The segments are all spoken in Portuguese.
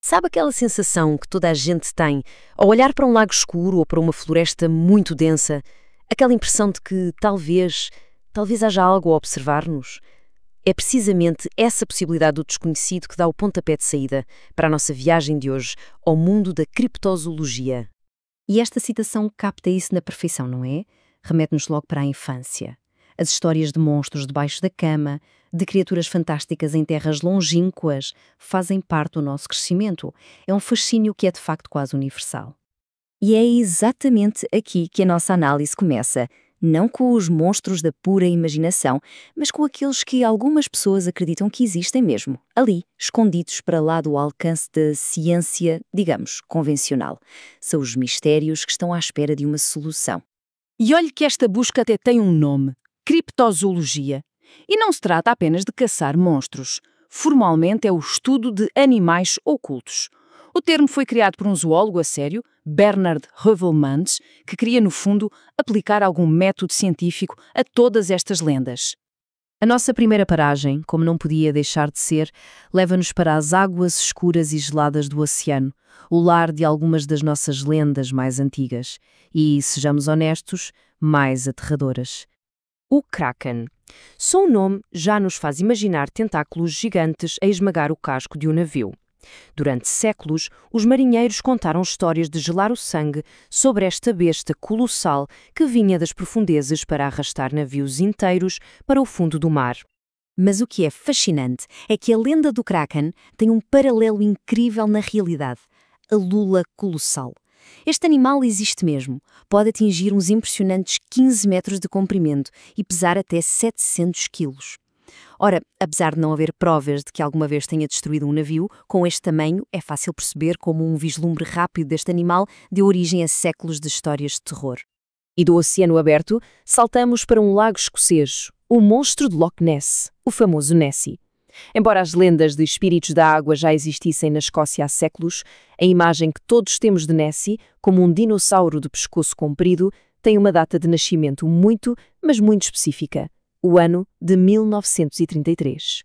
Sabe aquela sensação que toda a gente tem ao olhar para um lago escuro ou para uma floresta muito densa? Aquela impressão de que talvez haja algo a observar-nos? É precisamente essa possibilidade do desconhecido que dá o pontapé de saída para a nossa viagem de hoje ao mundo da criptozoologia. E esta citação capta isso na perfeição, não é? Remete-nos logo para a infância. As histórias de monstros debaixo da cama, de criaturas fantásticas em terras longínquas, fazem parte do nosso crescimento. É um fascínio que é de facto quase universal. E é exatamente aqui que a nossa análise começa, não com os monstros da pura imaginação, mas com aqueles que algumas pessoas acreditam que existem mesmo, ali, escondidos para lá do alcance da ciência, digamos, convencional. São os mistérios que estão à espera de uma solução. E olhe que esta busca até tem um nome: criptozoologia. E não se trata apenas de caçar monstros. Formalmente é o estudo de animais ocultos. O termo foi criado por um zoólogo a sério, Bernard Heuvelmans, que queria, no fundo, aplicar algum método científico a todas estas lendas. A nossa primeira paragem, como não podia deixar de ser, leva-nos para as águas escuras e geladas do oceano, o lar de algumas das nossas lendas mais antigas e, sejamos honestos, mais aterradoras. O Kraken. Só o nome já nos faz imaginar tentáculos gigantes a esmagar o casco de um navio. Durante séculos, os marinheiros contaram histórias de gelar o sangue sobre esta besta colossal que vinha das profundezas para arrastar navios inteiros para o fundo do mar. Mas o que é fascinante é que a lenda do Kraken tem um paralelo incrível na realidade: a lula colossal. Este animal existe mesmo. Pode atingir uns impressionantes 15 metros de comprimento e pesar até 700 quilos. Ora, apesar de não haver provas de que alguma vez tenha destruído um navio, com este tamanho é fácil perceber como um vislumbre rápido deste animal deu origem a séculos de histórias de terror. E do oceano aberto, saltamos para um lago escocês, o monstro de Loch Ness, o famoso Nessie. Embora as lendas de espíritos da água já existissem na Escócia há séculos, a imagem que todos temos de Nessie, como um dinossauro de pescoço comprido, tem uma data de nascimento mas muito específica: o ano de 1933.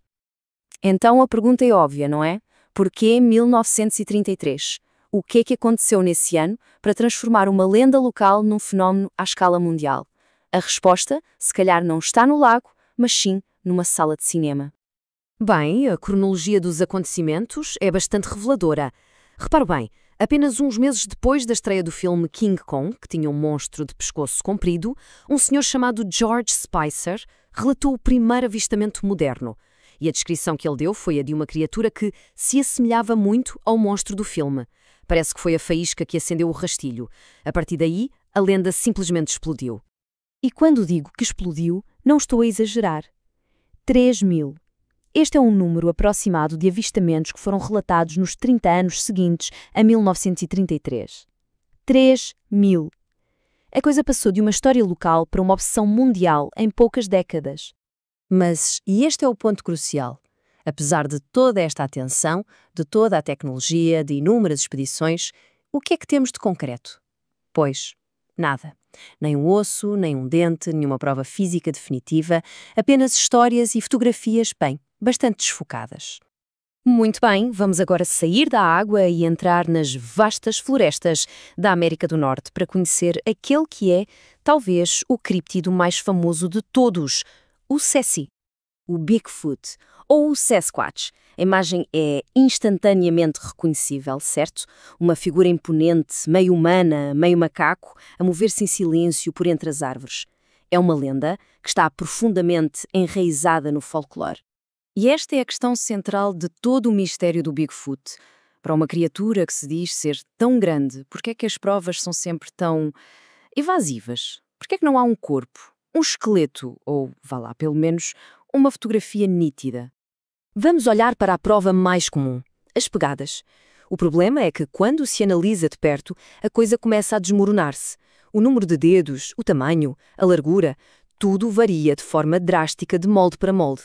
Então a pergunta é óbvia, não é? Porquê 1933? O que é que aconteceu nesse ano para transformar uma lenda local num fenómeno à escala mundial? A resposta, se calhar, não está no lago, mas sim numa sala de cinema. Bem, a cronologia dos acontecimentos é bastante reveladora. Repare bem, apenas uns meses depois da estreia do filme King Kong, que tinha um monstro de pescoço comprido, um senhor chamado George Spicer relatou o primeiro avistamento moderno. E a descrição que ele deu foi a de uma criatura que se assemelhava muito ao monstro do filme. Parece que foi a faísca que acendeu o rastilho. A partir daí, a lenda simplesmente explodiu. E quando digo que explodiu, não estou a exagerar. 3.000. Este é um número aproximado de avistamentos que foram relatados nos 30 anos seguintes a 1933. 3.000. A coisa passou de uma história local para uma obsessão mundial em poucas décadas. Mas, e este é o ponto crucial, apesar de toda esta atenção, de toda a tecnologia, de inúmeras expedições, o que é que temos de concreto? Pois, nada. Nem um osso, nem um dente, nenhuma prova física definitiva, apenas histórias e fotografias, bastante desfocadas. Muito bem, vamos agora sair da água e entrar nas vastas florestas da América do Norte para conhecer aquele que é, talvez, o críptido mais famoso de todos, o Cessi, o Bigfoot ou o Sasquatch. A imagem é instantaneamente reconhecível, certo? Uma figura imponente, meio humana, meio macaco, a mover-se em silêncio por entre as árvores. É uma lenda que está profundamente enraizada no folclore. E esta é a questão central de todo o mistério do Bigfoot. Para uma criatura que se diz ser tão grande, por que é que as provas são sempre tão evasivas? Por que é que não há um corpo, um esqueleto ou, vá lá, pelo menos, uma fotografia nítida? Vamos olhar para a prova mais comum, as pegadas. O problema é que, quando se analisa de perto, a coisa começa a desmoronar-se. O número de dedos, o tamanho, a largura, tudo varia de forma drástica de molde para molde.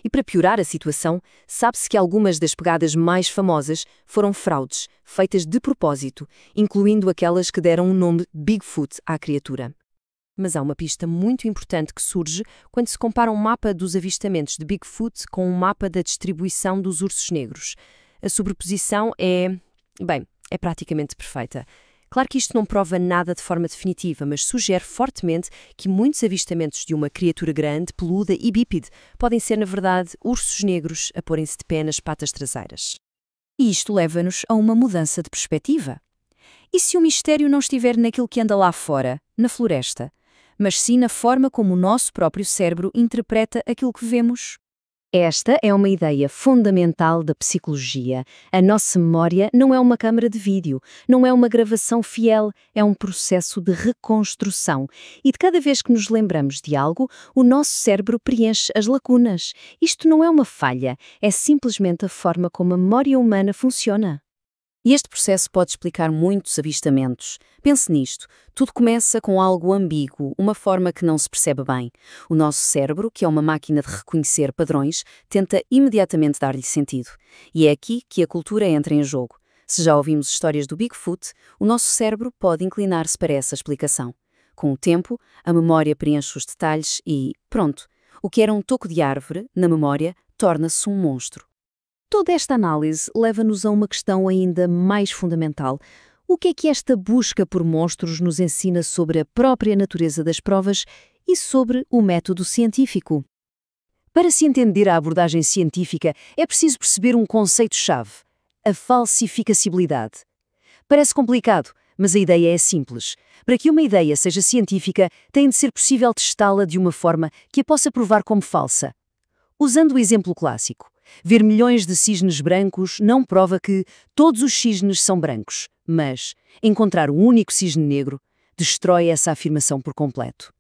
E para piorar a situação, sabe-se que algumas das pegadas mais famosas foram fraudes, feitas de propósito, incluindo aquelas que deram o nome Bigfoot à criatura. Mas há uma pista muito importante que surge quando se compara um mapa dos avistamentos de Bigfoot com um mapa da distribuição dos ursos negros. A sobreposição é praticamente perfeita. Claro que isto não prova nada de forma definitiva, mas sugere fortemente que muitos avistamentos de uma criatura grande, peluda e bípede podem ser, na verdade, ursos negros a porem-se de pé nas patas traseiras. E isto leva-nos a uma mudança de perspectiva. E se o mistério não estiver naquilo que anda lá fora, na floresta, mas sim na forma como o nosso próprio cérebro interpreta aquilo que vemos? Esta é uma ideia fundamental da psicologia. A nossa memória não é uma câmara de vídeo, não é uma gravação fiel, é um processo de reconstrução. E de cada vez que nos lembramos de algo, o nosso cérebro preenche as lacunas. Isto não é uma falha, é simplesmente a forma como a memória humana funciona. E este processo pode explicar muitos avistamentos. Pense nisto. Tudo começa com algo ambíguo, uma forma que não se percebe bem. O nosso cérebro, que é uma máquina de reconhecer padrões, tenta imediatamente dar-lhe sentido. E é aqui que a cultura entra em jogo. Se já ouvimos histórias do Bigfoot, o nosso cérebro pode inclinar-se para essa explicação. Com o tempo, a memória preenche os detalhes e, pronto, o que era um toco de árvore, na memória, torna-se um monstro. Toda esta análise leva-nos a uma questão ainda mais fundamental. O que é que esta busca por monstros nos ensina sobre a própria natureza das provas e sobre o método científico? Para se entender a abordagem científica, é preciso perceber um conceito-chave: a falsificabilidade. Parece complicado, mas a ideia é simples. Para que uma ideia seja científica, tem de ser possível testá-la de uma forma que a possa provar como falsa. Usando o exemplo clássico, ver milhões de cisnes brancos não prova que todos os cisnes são brancos, mas encontrar um único cisne negro destrói essa afirmação por completo.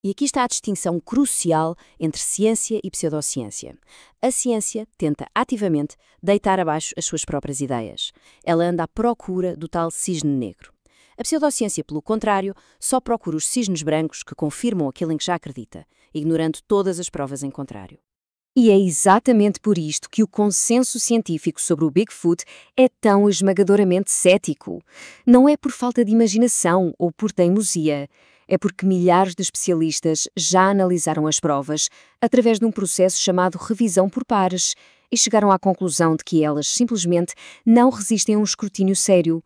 E aqui está a distinção crucial entre ciência e pseudociência. A ciência tenta ativamente deitar abaixo as suas próprias ideias. Ela anda à procura do tal cisne negro. A pseudociência, pelo contrário, só procura os cisnes brancos que confirmam aquilo em que já acredita, ignorando todas as provas em contrário. E é exatamente por isto que o consenso científico sobre o Bigfoot é tão esmagadoramente cético. Não é por falta de imaginação ou por teimosia. É porque milhares de especialistas já analisaram as provas através de um processo chamado revisão por pares e chegaram à conclusão de que elas simplesmente não resistem a um escrutínio sério.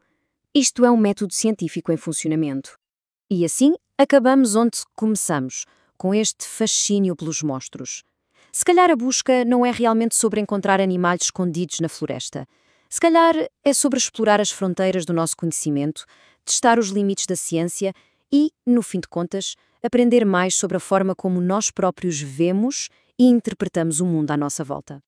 Isto é um método científico em funcionamento. E assim acabamos onde começamos, com este fascínio pelos monstros. Se calhar a busca não é realmente sobre encontrar animais escondidos na floresta. Se calhar é sobre explorar as fronteiras do nosso conhecimento, testar os limites da ciência e, no fim de contas, aprender mais sobre a forma como nós próprios vemos e interpretamos o mundo à nossa volta.